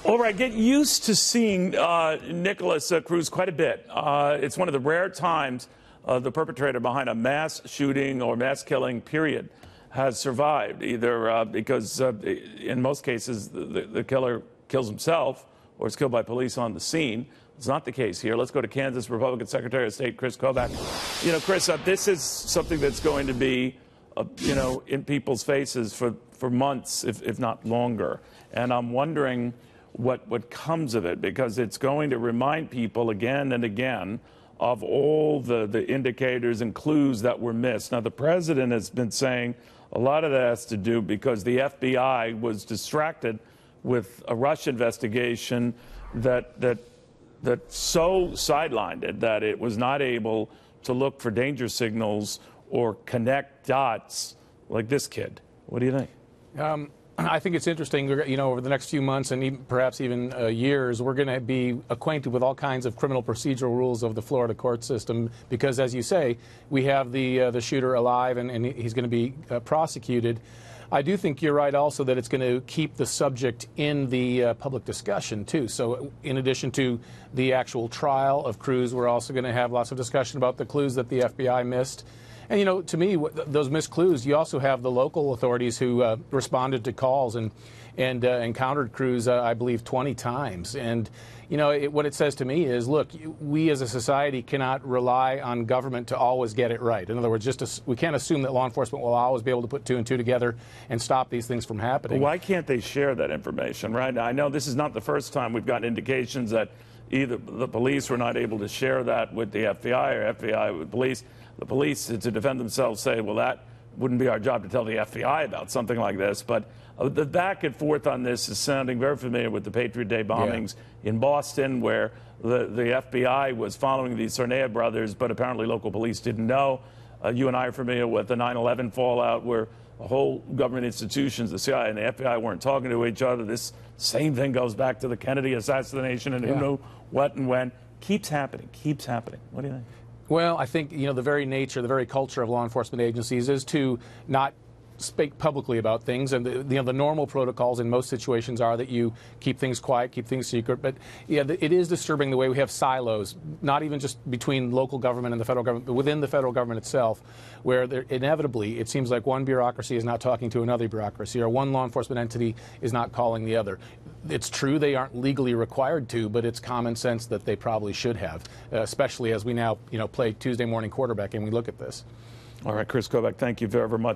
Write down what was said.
All right, get used to seeing Nikolas Cruz quite a bit. It's one of the rare times the perpetrator behind a mass shooting or mass killing, period, has survived, either because in most cases the killer kills himself or is killed by police on the scene. It's not the case here. Let's go to Kansas Republican Secretary of State Chris Kobach. You know, Chris, this is something that's going to be, in people's faces for months, if not longer. And I'm wondering what comes of it, because it's going to remind people again and again of all the indicators and clues that were missed. Now, the president has been saying a lot of that has to do because the FBI was distracted with a Russia investigation that so sidelined it that it was not able to look for danger signals or connect dots like this kid. What do you think? I think it's interesting, over the next few months and perhaps even years, we're going to be acquainted with all kinds of criminal procedural rules of the Florida court system because, as you say, we have the shooter alive and he's going to be prosecuted. I do think you're right also that it's going to keep the subject in the public discussion, too. So in addition to the actual trial of Cruz, we're also going to have lots of discussion about the clues that the FBI missed. And, to me, those missed clues, you also have the local authorities who responded to calls and encountered Cruz, I believe, 20 times. And, what it says to me is, look, we as a society cannot rely on government to always get it right. In other words, we can't assume that law enforcement will always be able to put two and two together and stop these things from happening. Why can't they share that information, right? I know this is not the first time we've gotten indications that either the police were not able to share that with the FBI or FBI with police. The police, to defend themselves, say, well, that wouldn't be our job to tell the FBI about something like this. But the back and forth on this is sounding very familiar with the Patriot Day bombings in Boston, where the FBI was following the Tsarnaev brothers, but apparently local police didn't know. You and I are familiar with the 9/11 fallout, where the whole government institutions, the CIA and the FBI, weren't talking to each other. This same thing goes back to the Kennedy assassination and who knew what and when. Keeps happening, keeps happening. What do you think? Well, I think, the very nature, the very culture of law enforcement agencies is to not speak publicly about things, and the normal protocols in most situations are that you keep things quiet, keep things secret. But it is disturbing the way we have silos, not even just between local government and the federal government, but within the federal government itself, where inevitably it seems like one bureaucracy is not talking to another bureaucracy, or one law enforcement entity is not calling the other. It's true they aren't legally required to, but it's common sense that they probably should have, especially as we now play Tuesday morning quarterback and we look at this. All right, Chris Kobach, thank you very much.